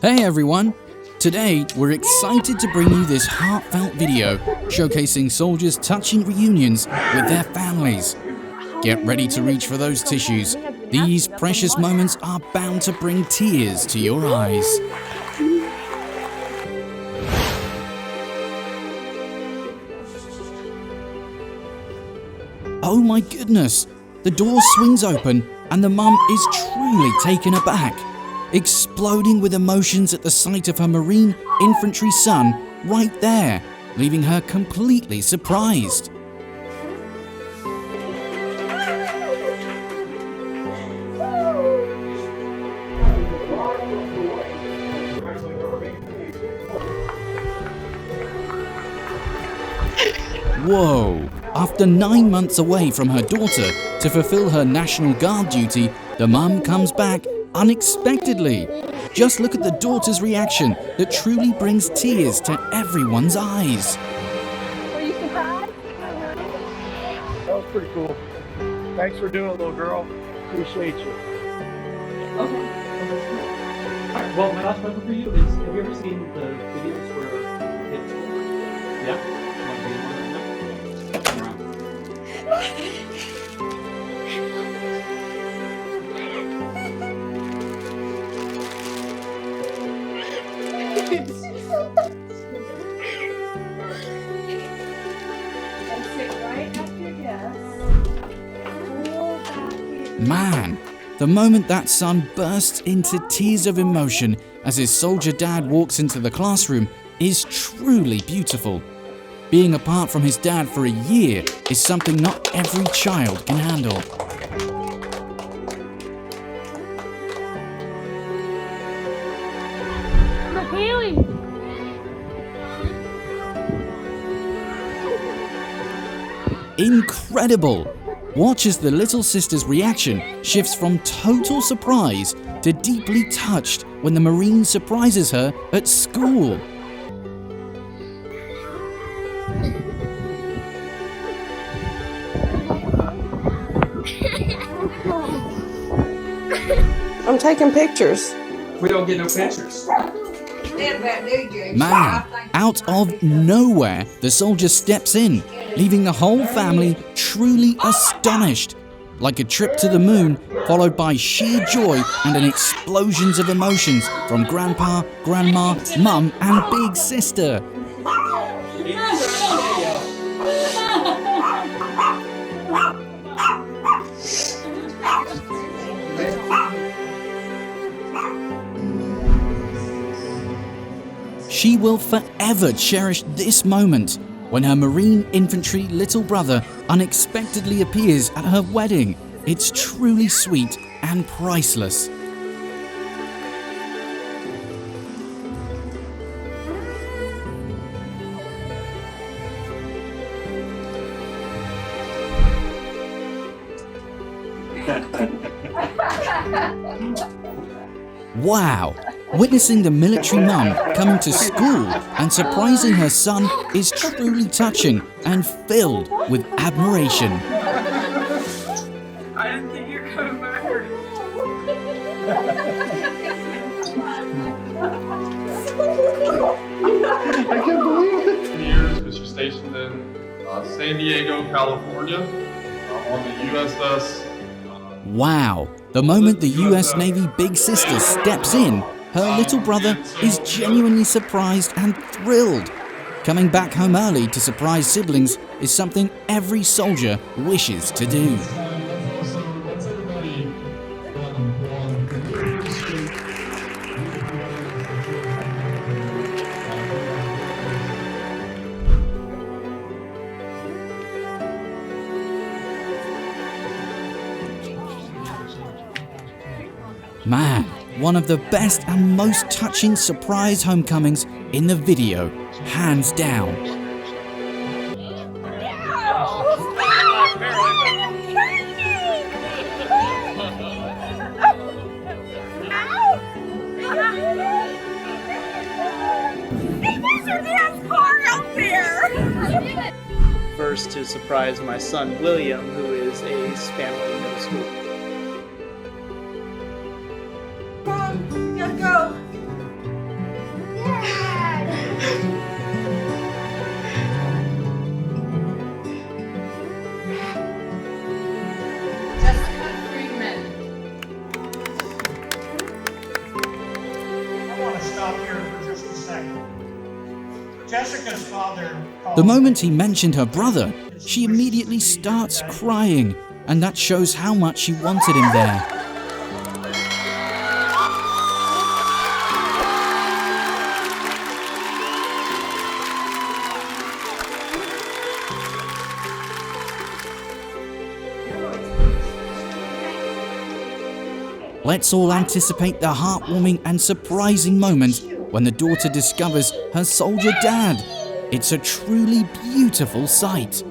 Hey everyone! Today we're excited to bring you this heartfelt video showcasing soldiers' touching reunions with their families. Get ready to reach for those tissues. These precious moments are bound to bring tears to your eyes. Oh my goodness! The door swings open and the mum is truly taken aback, exploding with emotions at the sight of her Marine infantry son right there, leaving her completely surprised. Whoa! After 9 months away from her daughter to fulfill her National Guard duty, the mum comes back unexpectedly. Just look at the daughter's reaction that truly brings tears to everyone's eyes. Were you surprised? That was pretty cool. Thanks for doing it, little girl. Appreciate you. Okay. Alright, well, my last question for you is, have you ever seen the videos where it's... Yeah? Man, the moment that son bursts into tears of emotion as his soldier dad walks into the classroom is truly beautiful. Being apart from his dad for a year is something not every child can handle. Incredible! Watch as the little sister's reaction shifts from total surprise to deeply touched when the Marine surprises her at school. I'm taking pictures. We don't get no pictures. Man, out of nowhere, the soldier steps in, leaving the whole family truly astonished. Like a trip to the moon, followed by sheer joy and an explosion of emotions from Grandpa, Grandma, Mum and Big Sister. She will forever cherish this moment when her Marine infantry little brother unexpectedly appears at her wedding. It's truly sweet and priceless. Wow! Witnessing the military mum coming to school and surprising her son is truly touching and filled with admiration. I didn't think you were coming back. I can't believe it. Years, Mr. stationed in San Diego, California, on the USS. Wow! The moment the US Navy Big Sister steps in, her little brother is genuinely surprised and thrilled. Coming back home early to surprise siblings is something every soldier wishes to do. Man, one of the best and most touching surprise homecomings in the video, hands down. First to surprise my son William, who is a Spanish middle school. Come on, we gotta go. to stop here for just a second. Jessica's father called The moment he mentioned her brother, she immediately starts crying, and that shows how much she wanted him there. Let's all anticipate the heartwarming and surprising moment when the daughter discovers her soldier dad. It's a truly beautiful sight.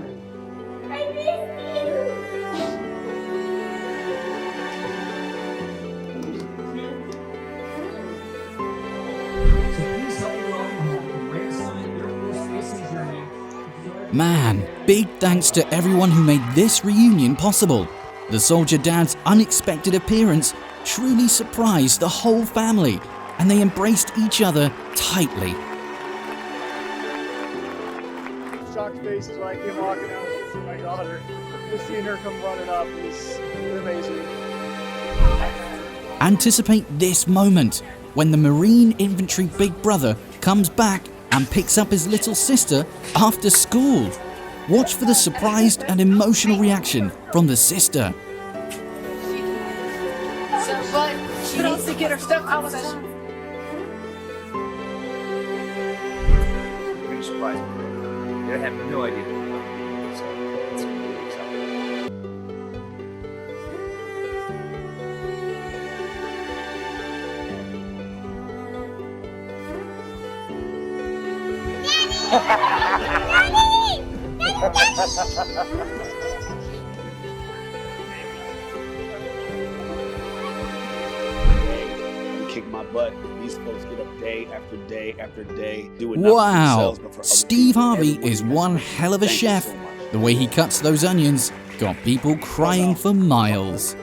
Man, big thanks to everyone who made this reunion possible. The soldier dad's unexpected appearance truly surprised the whole family, and they embraced each other tightly. Shocked faces when I came walking out with my daughter. Just seeing her come running up is amazing. Anticipate this moment when the Marine Infantry big brother comes back and picks up his little sister after school. Watch for the surprised and emotional reaction from the sister. She needs to get her stuff out of that. You're gonna surprise me. I have no idea. So it's really exciting. You kick my butt. These folks get up day after day after day doing nothing for Wow, themselves, but for other Steve people. Harvey Everyone is do one it. hell of a Thank you chef. so much. The way he cuts those onions got people crying for miles.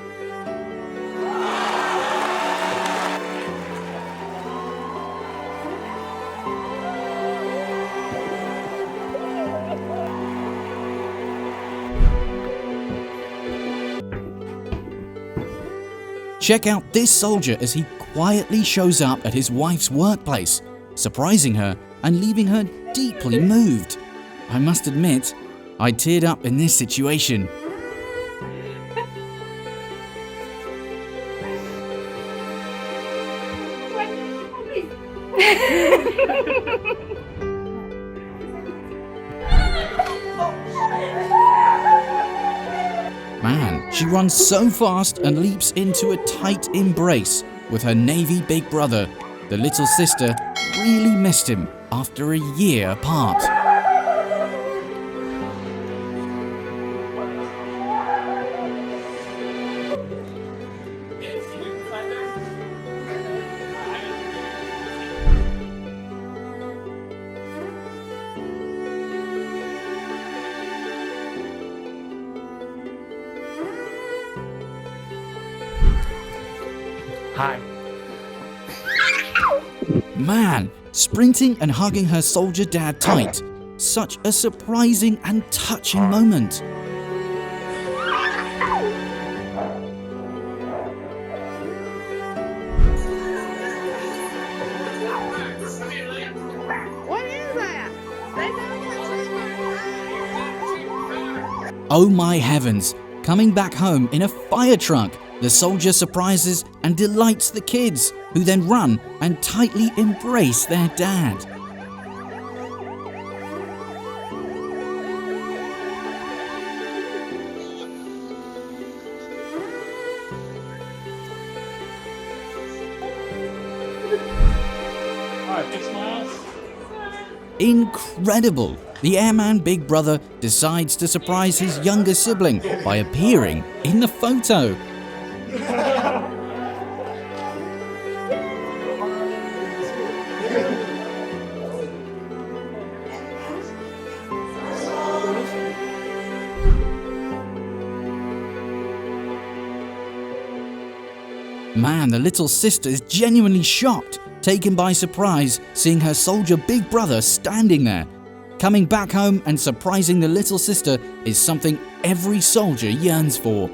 Check out this soldier as he quietly shows up at his wife's workplace, surprising her and leaving her deeply moved. I must admit, I teared up in this situation. Man, she runs so fast and leaps into a tight embrace with her Navy big brother. The little sister really missed him after a year apart. Hi. Man, sprinting and hugging her soldier dad tight. Such a surprising and touching moment. What is that? Oh my heavens, coming back home in a fire truck, the soldier surprises and delights the kids, who then run and tightly embrace their dad. Alright, big smiles. Incredible! The airman big brother decides to surprise his younger sibling by appearing in the photo. Man, the little sister is genuinely shocked, taken by surprise, seeing her soldier big brother standing there. Coming back home and surprising the little sister is something every soldier yearns for.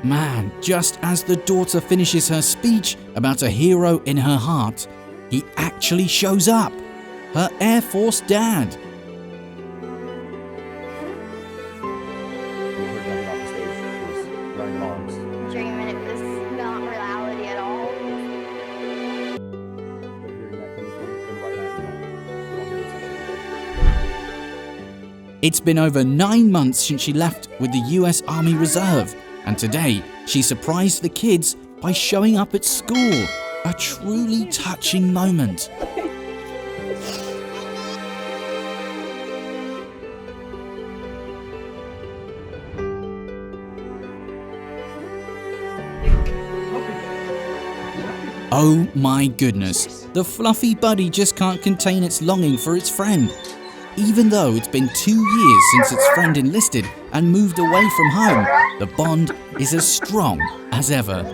Man, just as the daughter finishes her speech about a hero in her heart, he actually shows up. Her Air Force dad. Dreaming it was not reality at all. It's been over 9 months since she left with the US Army Reserve, and today she surprised the kids by showing up at school. A truly touching moment. Oh my goodness, the fluffy buddy just can't contain its longing for its friend. Even though it's been 2 years since its friend enlisted and moved away from home, the bond is as strong as ever.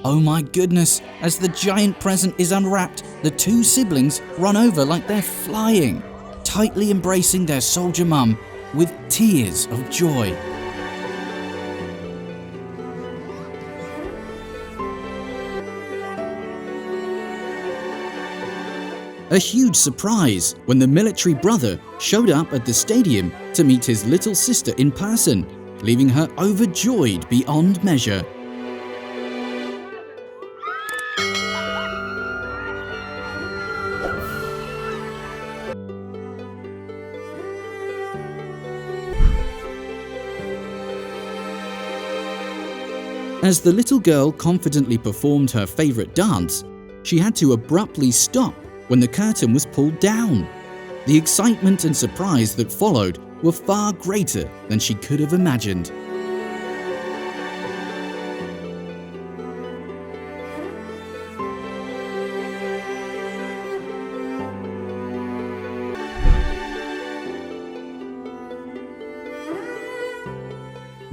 Oh my goodness, as the giant present is unwrapped, the two siblings run over like they're flying, tightly embracing their soldier mum with tears of joy. A huge surprise when the military brother showed up at the stadium to meet his little sister in person, leaving her overjoyed beyond measure. As the little girl confidently performed her favorite dance, she had to abruptly stop when the curtain was pulled down. The excitement and surprise that followed were far greater than she could have imagined.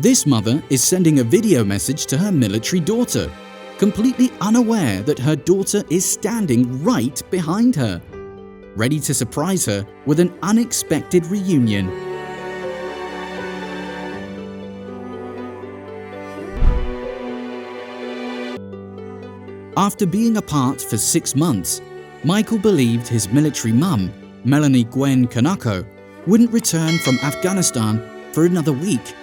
This mother is sending a video message to her military daughter, completely unaware that her daughter is standing right behind her, ready to surprise her with an unexpected reunion. After being apart for 6 months, Michael believed his military mum, Melanie Gwen Kanako, wouldn't return from Afghanistan for another week.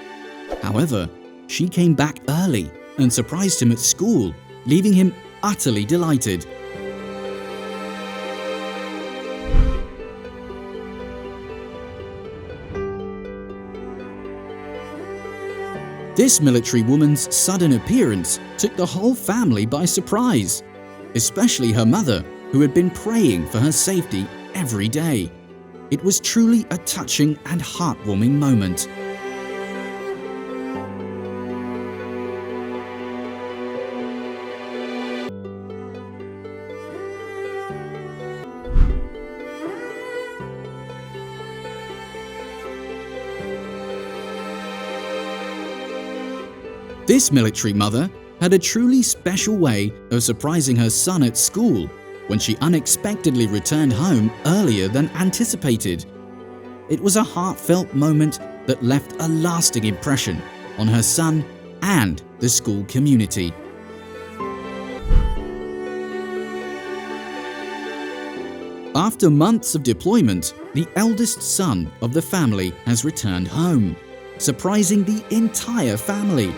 However, she came back early and surprised him at school, leaving him utterly delighted. This military woman's sudden appearance took the whole family by surprise, especially her mother, who had been praying for her safety every day. It was truly a touching and heartwarming moment. This military mother had a truly special way of surprising her son at school when she unexpectedly returned home earlier than anticipated. It was a heartfelt moment that left a lasting impression on her son and the school community. After months of deployment, the eldest son of the family has returned home, surprising the entire family.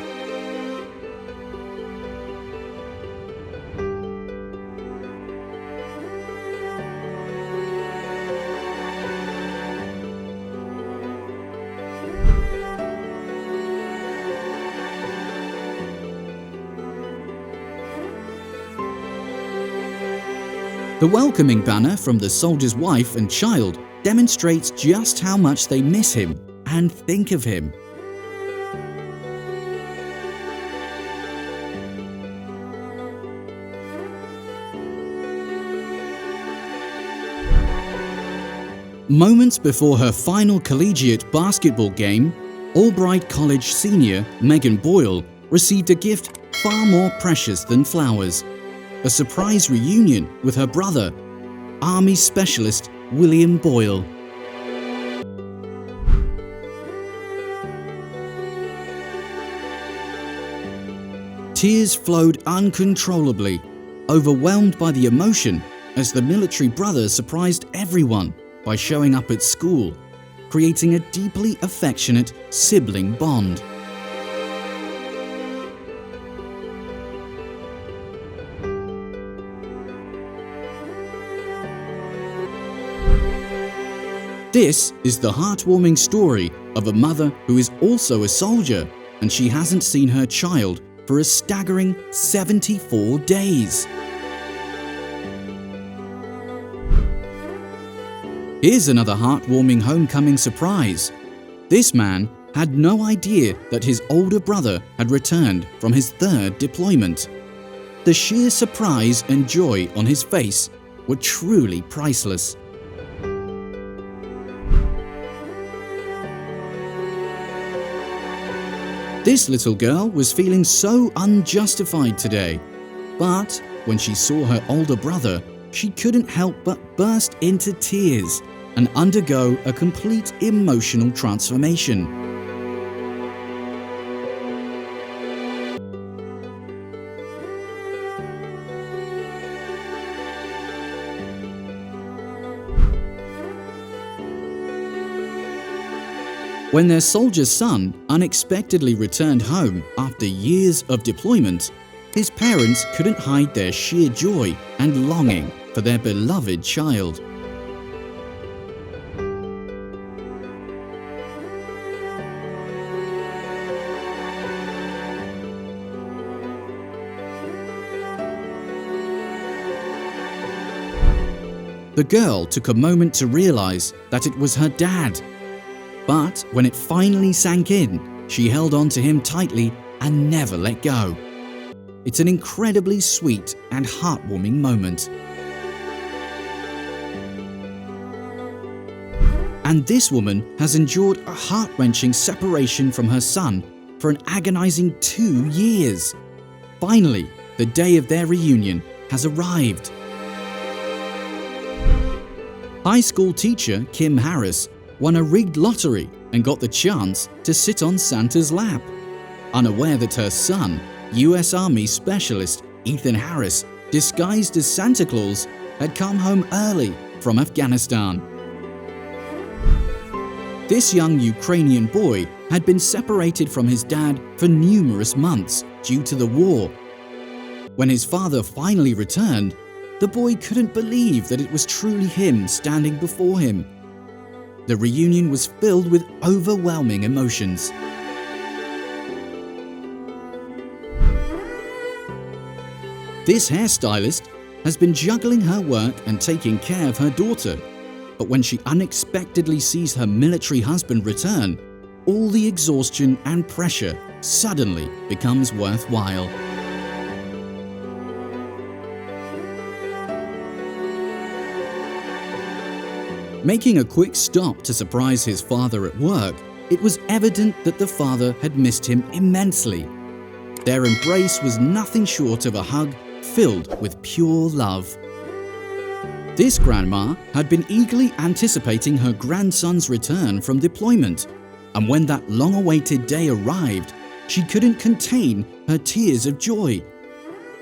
The welcoming banner from the soldier's wife and child demonstrates just how much they miss him and think of him. Moments before her final collegiate basketball game, Albright College senior Megan Boyle received a gift far more precious than flowers: a surprise reunion with her brother, Army Specialist William Boyle. Tears flowed uncontrollably, overwhelmed by the emotion as the military brother surprised everyone by showing up at school, creating a deeply affectionate sibling bond. This is the heartwarming story of a mother who is also a soldier, and she hasn't seen her child for a staggering 74 days. Here's another heartwarming homecoming surprise. This man had no idea that his older brother had returned from his 3rd deployment. The sheer surprise and joy on his face were truly priceless. This little girl was feeling so unjustified today, but when she saw her older brother, she couldn't help but burst into tears and undergo a complete emotional transformation. When their soldier son unexpectedly returned home after years of deployment, his parents couldn't hide their sheer joy and longing for their beloved child. The girl took a moment to realize that it was her dad. But when it finally sank in, she held on to him tightly and never let go. It's an incredibly sweet and heartwarming moment. And this woman has endured a heart-wrenching separation from her son for an agonizing 2 years. Finally, the day of their reunion has arrived. High school teacher Kim Harris won a rigged lottery and got the chance to sit on Santa's lap, unaware that her son, US Army Specialist Ethan Harris, disguised as Santa Claus, had come home early from Afghanistan. This young Ukrainian boy had been separated from his dad for numerous months due to the war. When his father finally returned, the boy couldn't believe that it was truly him standing before him. The reunion was filled with overwhelming emotions. This hairstylist has been juggling her work and taking care of her daughter, but when she unexpectedly sees her military husband return, all the exhaustion and pressure suddenly becomes worthwhile. Making a quick stop to surprise his father at work, it was evident that the father had missed him immensely. Their embrace was nothing short of a hug filled with pure love. This grandma had been eagerly anticipating her grandson's return from deployment, and when that long-awaited day arrived, she couldn't contain her tears of joy.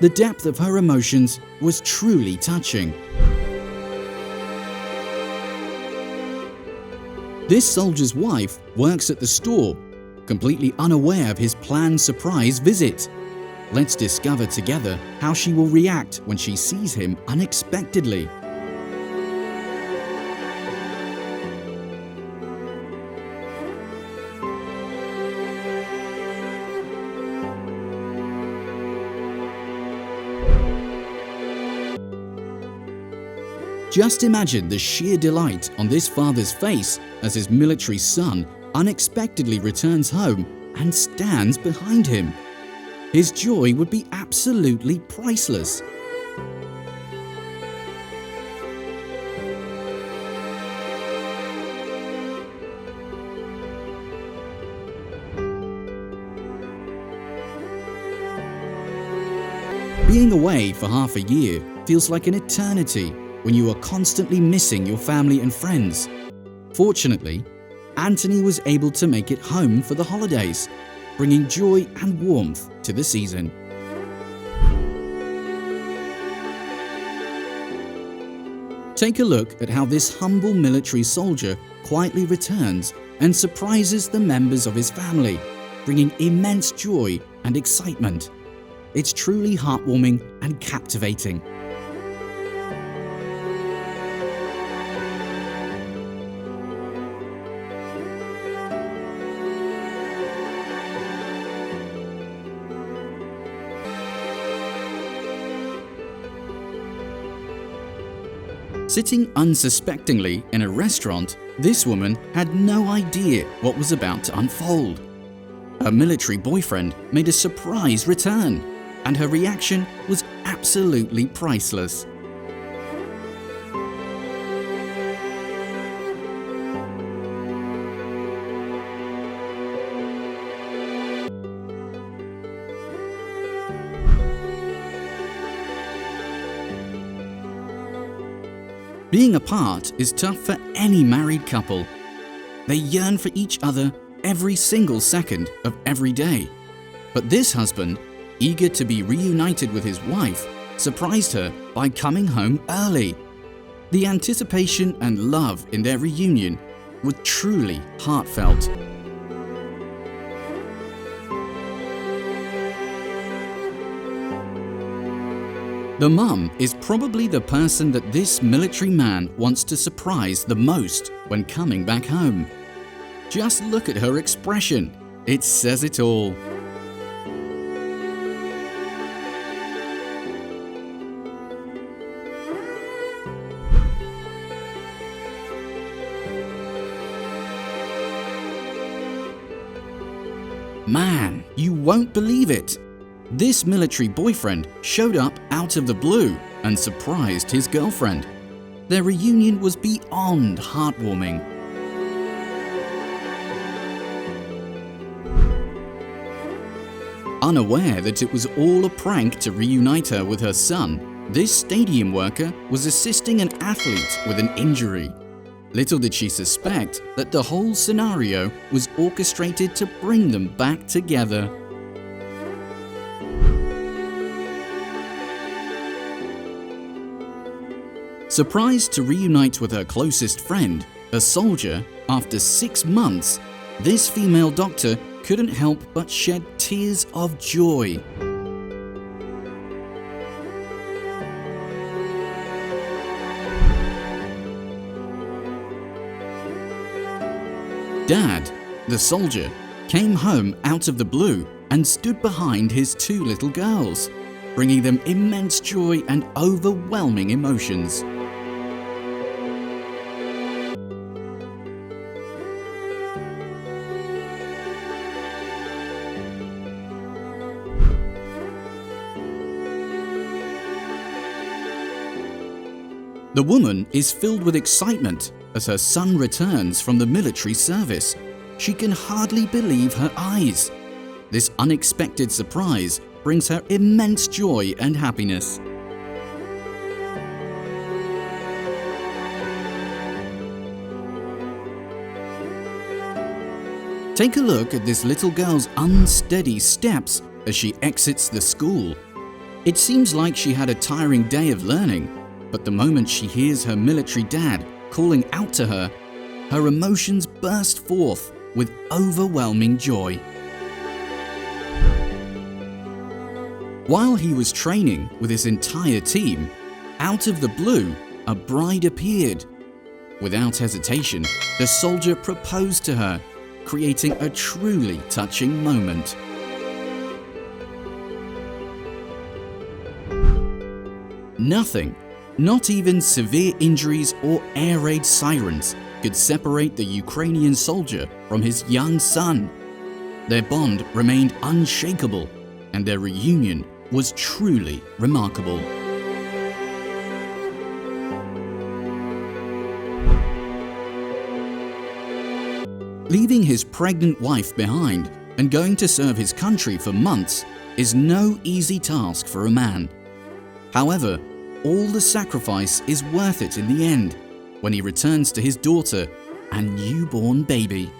The depth of her emotions was truly touching. This soldier's wife works at the store, completely unaware of his planned surprise visit. Let's discover together how she will react when she sees him unexpectedly. Just imagine the sheer delight on this father's face as his military son unexpectedly returns home and stands behind him. His joy would be absolutely priceless. Being away for half a year feels like an eternity when you are constantly missing your family and friends. Fortunately, Anthony was able to make it home for the holidays, bringing joy and warmth to the season. Take a look at how this humble military soldier quietly returns and surprises the members of his family, bringing immense joy and excitement. It's truly heartwarming and captivating. Sitting unsuspectingly in a restaurant, this woman had no idea what was about to unfold. Her military boyfriend made a surprise return, and her reaction was absolutely priceless. Being apart is tough for any married couple. They yearn for each other every single second of every day. But this husband, eager to be reunited with his wife, surprised her by coming home early. The anticipation and love in their reunion were truly heartfelt. The mum is probably the person that this military man wants to surprise the most when coming back home. Just look at her expression. It says it all. Man, you won't believe it. This military boyfriend showed up out of the blue and surprised his girlfriend. Their reunion was beyond heartwarming. Unaware that it was all a prank to reunite her with her son, this stadium worker was assisting an athlete with an injury. Little did she suspect that the whole scenario was orchestrated to bring them back together. Surprised to reunite with her closest friend, a soldier, after 6 months, this female doctor couldn't help but shed tears of joy. Dad, the soldier, came home out of the blue and stood behind his 2 little girls, bringing them immense joy and overwhelming emotions. The woman is filled with excitement as her son returns from the military service. She can hardly believe her eyes. This unexpected surprise brings her immense joy and happiness. Take a look at this little girl's unsteady steps as she exits the school. It seems like she had a tiring day of learning, but the moment she hears her military dad calling out to her, her emotions burst forth with overwhelming joy. While he was training with his entire team, out of the blue, a bride appeared. Without hesitation, the soldier proposed to her, creating a truly touching moment. Nothing, not even severe injuries or air raid sirens, could separate the Ukrainian soldier from his young son. Their bond remained unshakable, and their reunion was truly remarkable. Leaving his pregnant wife behind and going to serve his country for months is no easy task for a man. However, all the sacrifice is worth it in the end when he returns to his daughter and newborn baby.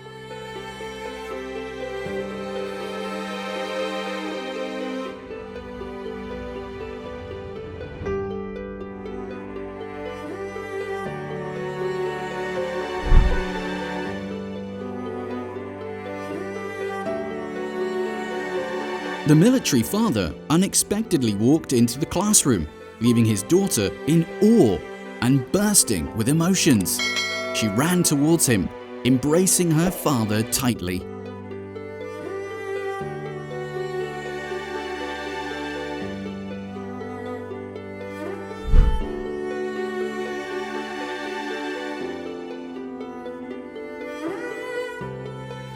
The military father unexpectedly walked into the classroom, leaving his daughter in awe and bursting with emotions. She ran towards him, embracing her father tightly.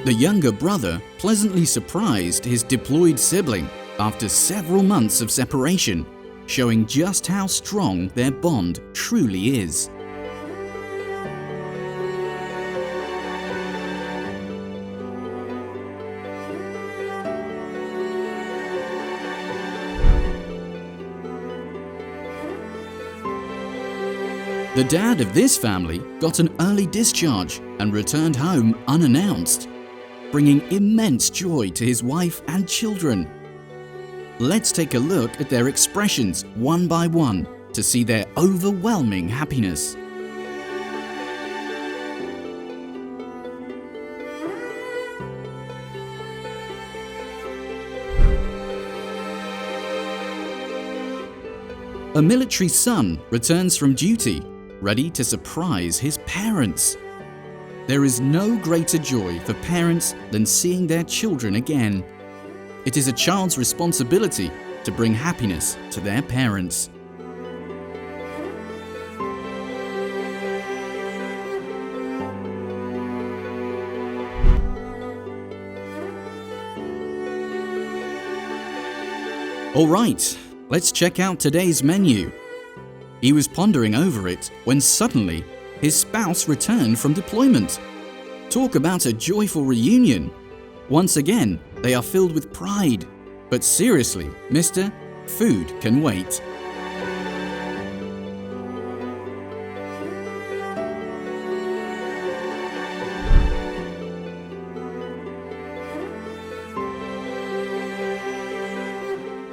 The younger brother pleasantly surprised his deployed sibling after several months of separation, showing just how strong their bond truly is. The dad of this family got an early discharge and returned home unannounced, bringing immense joy to his wife and children. Let's take a look at their expressions one by one to see their overwhelming happiness. A military son returns from duty, ready to surprise his parents. There is no greater joy for parents than seeing their children again. It is a child's responsibility to bring happiness to their parents. All right, let's check out today's menu. He was pondering over it when suddenly his spouse returned from deployment. Talk about a joyful reunion. Once again, they are filled with pride. But seriously, mister, food can wait.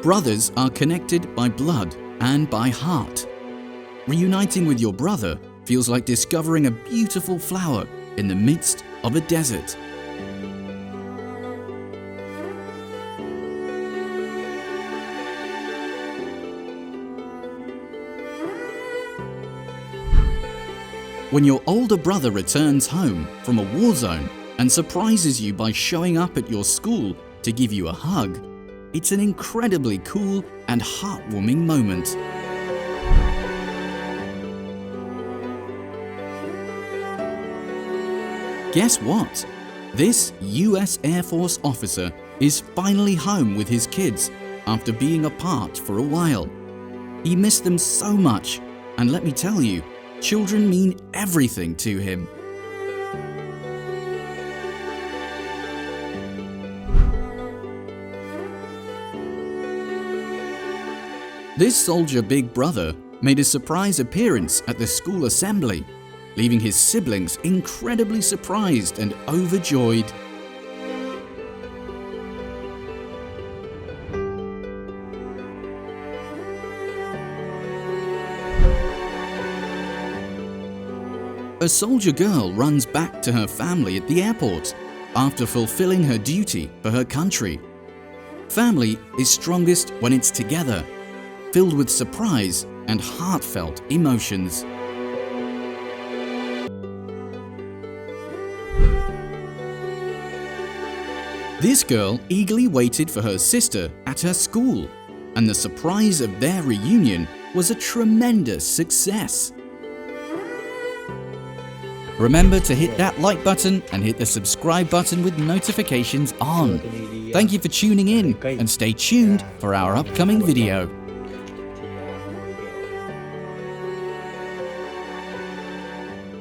Brothers are connected by blood and by heart. Reuniting with your brother feels like discovering a beautiful flower in the midst of a desert. When your older brother returns home from a war zone and surprises you by showing up at your school to give you a hug, it's an incredibly cool and heartwarming moment. Guess what? This US Air Force officer is finally home with his kids after being apart for a while. He missed them so much, and let me tell you, children mean everything to him. This soldier big brother made a surprise appearance at the school assembly, leaving his siblings incredibly surprised and overjoyed. A soldier girl runs back to her family at the airport after fulfilling her duty for her country. Family is strongest when it's together, filled with surprise and heartfelt emotions. This girl eagerly waited for her sister at her school, and the surprise of their reunion was a tremendous success. Remember to hit that like button and hit the subscribe button with notifications on. Thank you for tuning in, and stay tuned for our upcoming video.